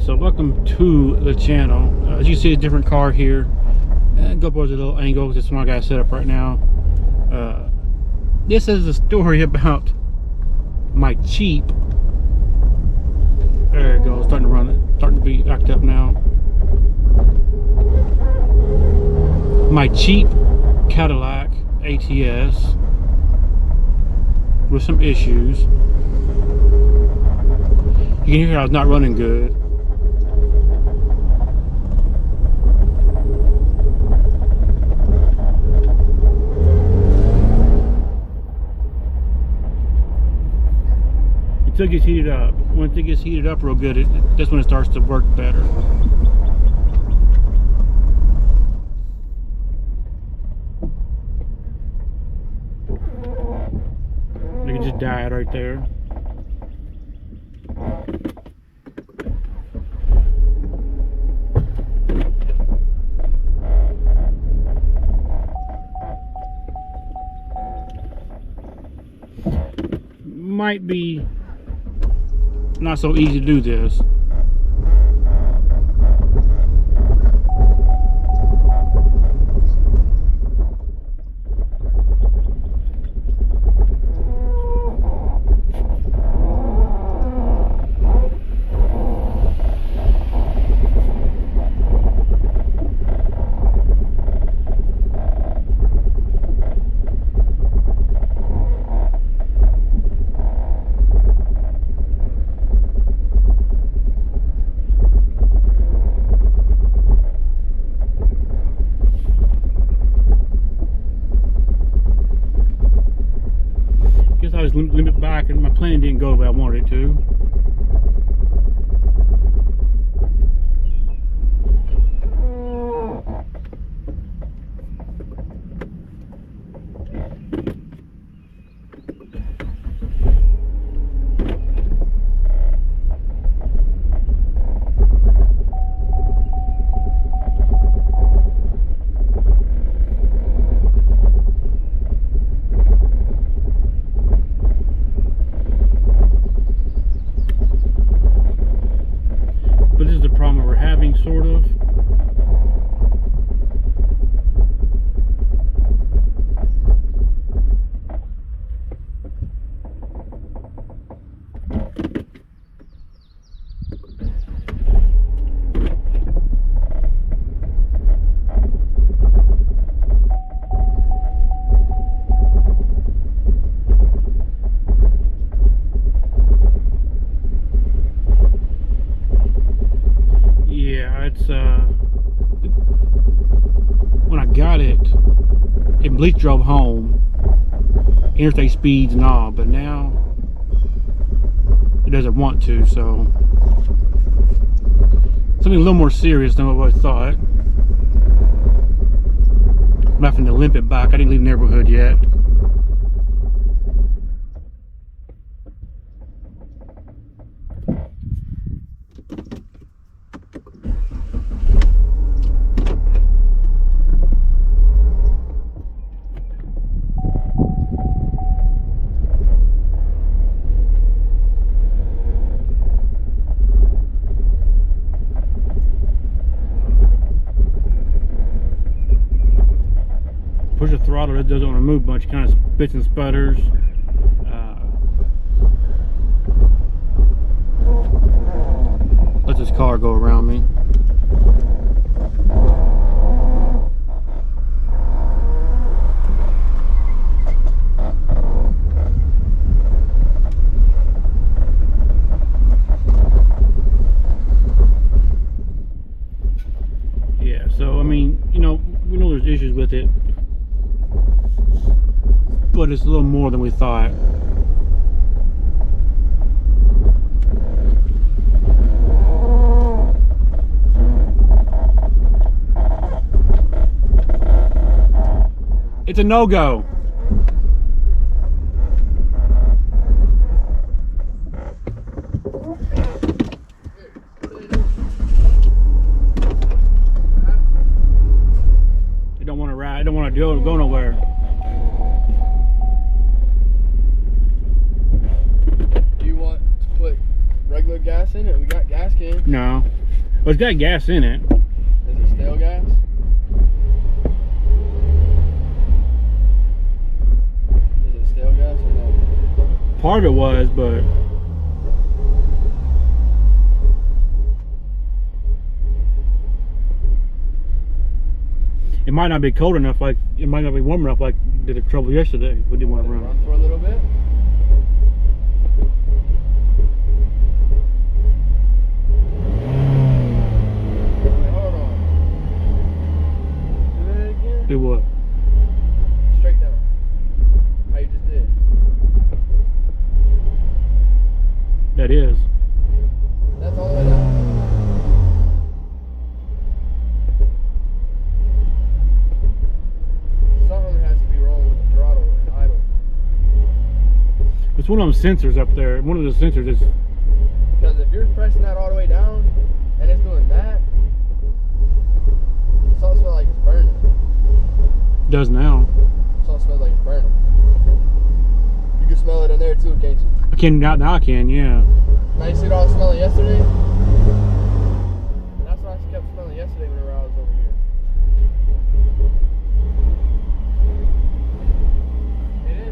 So welcome to the channel. As you see, a different car here. Go towards a little angle. This one I got set up right now. This is a story about my Jeep. There it goes. Starting to run it. Starting to be acted up now. My Jeep Cadillac ATS with some issues. You can hear I was not running good. Until it gets heated up. Once it gets heated up real good, that's when it starts to work better. It just died right there. Might be not so easy to do this. I was limit back and my plan didn't go the way I wanted it to. But this is the problem we're having, sort of. It's when I got it, it at least drove home, interstate speeds and all, but now it doesn't want to. So something a little more serious than what I thought. I'm having to limp it back. I didn't leave the neighborhood yet. Push the throttle, it doesn't want to move much, kind of spits and sputters. Let this car go around me. Yeah, so I mean, you know, we know there's issues with it, but it's a little more than we thought. It's a no-go. I don't want to ride. I don't want to go nowhere. Do you want to put regular gas in it? We got gas cans. No. But it's got gas in it. Is it stale gas? Is it stale gas or no? Part of it was, but it might not be cold enough, like it might not be warm enough like did the trouble yesterday. We didn't want to run for a little bit. Hold on. Do that again. Do what? Straight down. How you just did. That is. That's all the way down. Something has to be wrong with the throttle and idle. It's one of them sensors up there. One of the sensors is. Because if you're pressing that all the way down and it's doing that, something smells like it's burning. Does now. Something smells like it's burning. You can smell it in there too, can't you? I can now. I can, yeah. Now you see it all smelling yesterday? That's what I kept smelling yesterday whenever I was over here.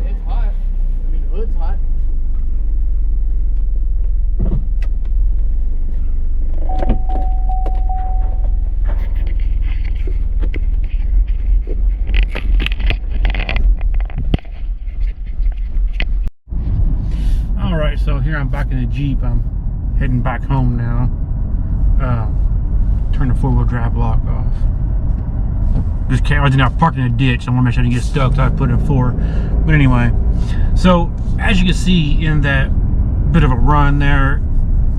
It's hot. I mean, the hood's hot. Alright, so here I'm back in the Jeep. I'm heading back home now. Turn the four-wheel drive lock off. I did not park in a ditch. I want to make sure I didn't get stuck, so I put it in four. But anyway, so as you can see in that bit of a run there,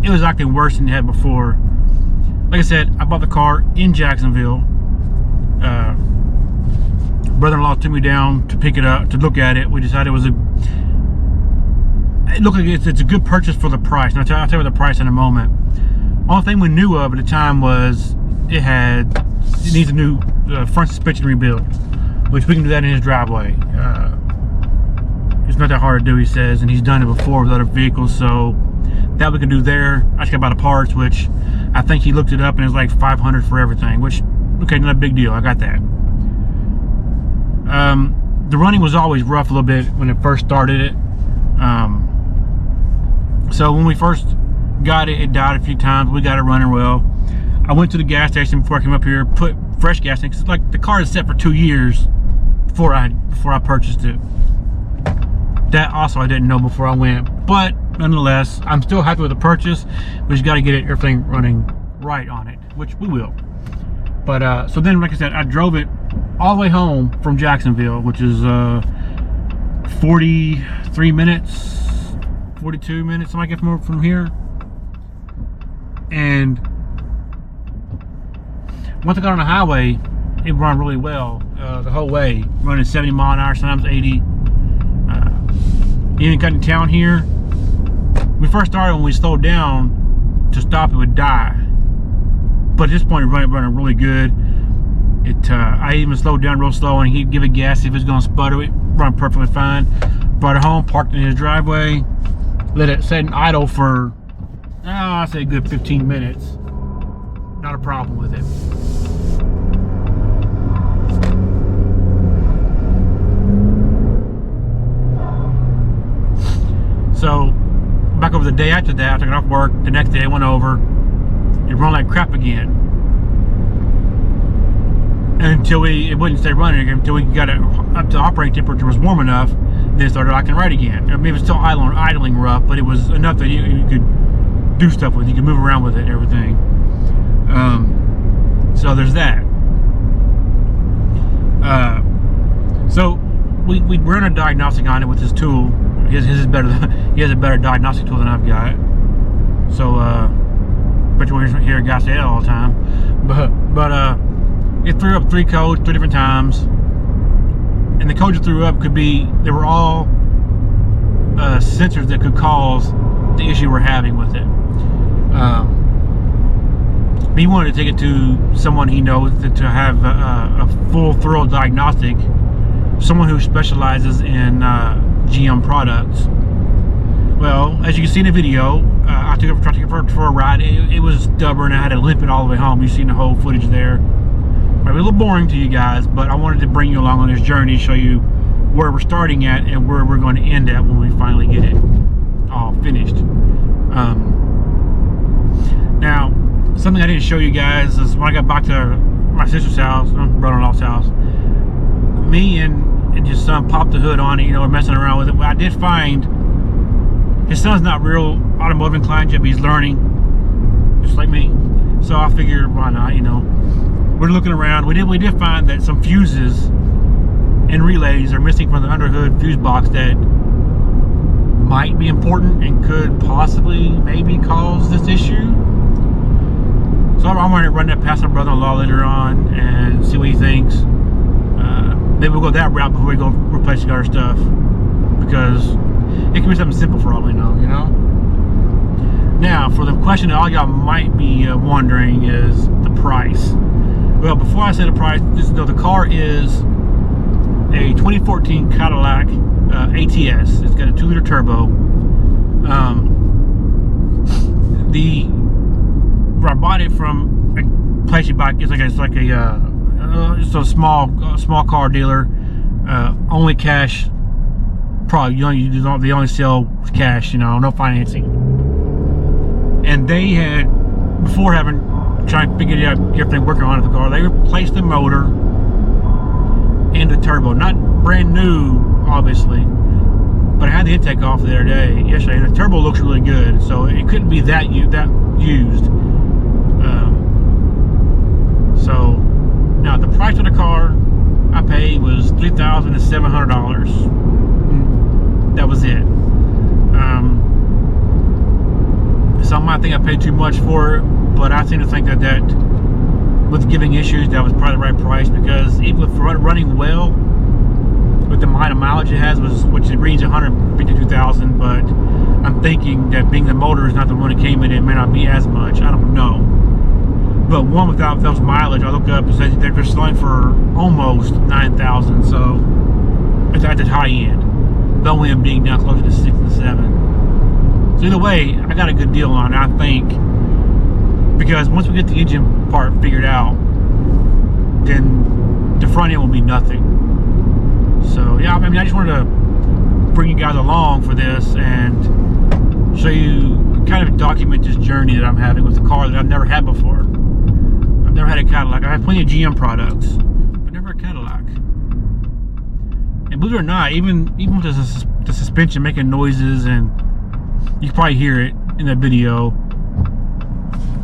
it was acting worse than it had before. Like I said, I bought the car in Jacksonville. Brother-in-law took me down to pick it up, to look at it. We decided it looked like it's a good purchase for the price. And I'll tell you the price in a moment. Only thing we knew of at the time was it needs a new front suspension rebuild, which we can do that in his driveway. It's not that hard to do, he says, and he's done it before with other vehicles, so that we can do there. I just got by the parts, which I think he looked it up and it was like $500 for everything, which, okay, not a big deal. I got that. The running was always rough a little bit when it first started it. So when we first got it, it died a few times. We got it running well. I went to the gas station before I came up here, put fresh gas in, because like the car is set for 2 years before I purchased it. That also I didn't know before I went, but nonetheless, I'm still happy with the purchase. We just got to get everything running right on it, which we will. But so then, like I said, I drove it all the way home from Jacksonville, which is 43 minutes, 42 minutes, something like that from here. And once I got on the highway, it ran really well the whole way, running 70 mile an hour, sometimes 80. Even got in town here. We first started when we slowed down to stop, it would die. But at this point, it running really good. I even slowed down real slow, and he'd give it gas if it's going to sputter. It run perfectly fine. Brought it home, parked in his driveway, let it sit and idle for, I'd say a good 15 minutes. Not a problem with it. So, back over the day after that, I took it off work. The next day I went over. It ran like crap again. Until it wouldn't stay running again, until we got it up to operating temperature was warm enough, then it started acting right again. I mean, it was still idling rough, but it was enough that you could do stuff with it. You could move around with it and everything. So there's that. So we ran a diagnostic on it with his tool. His is better. He has a better diagnostic tool than I've got. So, but you hear guys say that all the time. But it threw up 3 codes 3 different times, and the codes it threw up they were all sensors that could cause the issue we're having with it. He wanted to take it to someone he knows to have a full, thorough diagnostic, someone who specializes in GM products. Well, as you can see in the video, I tried to take it for a ride. It was stubborn. I had to limp it all the way home. You've seen the whole footage there. Might be a little boring to you guys, but I wanted to bring you along on this journey, show you where we're starting at and where we're going to end at when we finally get it all finished. Now, something I didn't show you guys is when I got back to my sister's house, my brother-in-law's house, me and his son popped the hood on it, you know, we're messing around with it. But I did find his son's not real automotive inclined yet, but he's learning, just like me. So I figured, why not, you know. We're looking around. We did find that some fuses and relays are missing from the underhood fuse box that might be important and could possibly maybe cause this issue. So I'm going to run that past my brother-in-law later on and see what he thinks. Maybe we'll go that route before we go replacing our stuff, because it can be something simple for all we know, you know? Now, for the question that all y'all might be wondering is the price. Well, before I say the price, just know the car is a 2014 Cadillac ATS. It's got a 2-liter turbo. Where I bought it from a place you buy, it's like a just a small car dealer. Only cash. Probably they only sell cash, you know, no financing. And they had, before trying to figure out everything working on the car, they replaced the motor and the turbo. Not brand new, obviously, but I had the intake off the other day, yesterday, and the turbo looks really good, so it couldn't be that used. So now the price of the car I paid was $3,700. That was it. Some might think I paid too much for it, but I seem to think that with giving issues, that was probably the right price, because even with running well, with the amount of mileage it has, which it reads 152,000, but I'm thinking that being the motor is not the one that came in, it may not be as much. I don't know. But one without those mileage, I looked up and said they're selling for almost 9,000, so it's at the high end. The only end being down closer to 6 and 7. So either way, I got a good deal on it, I think, because once we get the engine part figured out, then the front end will be nothing. So yeah, I mean, I just wanted to bring you guys along for this and show you, kind of document this journey that I'm having with a car that I've never had before. I've never had a Cadillac. I have plenty of GM products, but never a Cadillac. And believe it or not, even with the suspension making noises, and you can probably hear it in that video.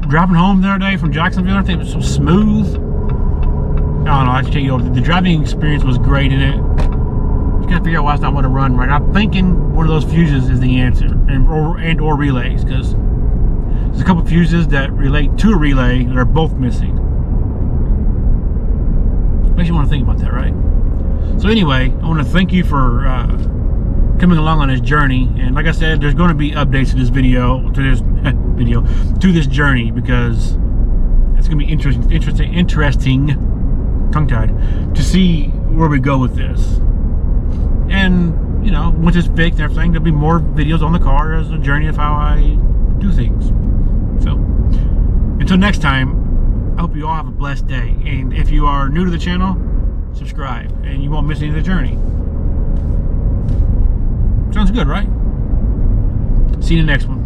Driving home the other day from Jacksonville, I think it was so smooth. I don't know, I should tell you, the driving experience was great in it. You gotta figure out why it's not want to run right. I'm thinking one of those fuses is the answer, or relays, because there's a couple fuses that relate to a relay that are both missing. Makes you want to think about that, right? So anyway, I want to thank you for coming along on this journey, and like I said, there's going to be updates to this video, to this journey, because it's going to be interesting, tongue-tied, to see where we go with this. And you know, once it's fixed and everything, there'll be more videos on the car as a journey of how I do things. So until next time, I hope you all have a blessed day, and if you are new to the channel, subscribe and you won't miss any of the journey. Sounds good, right? See you in the next one.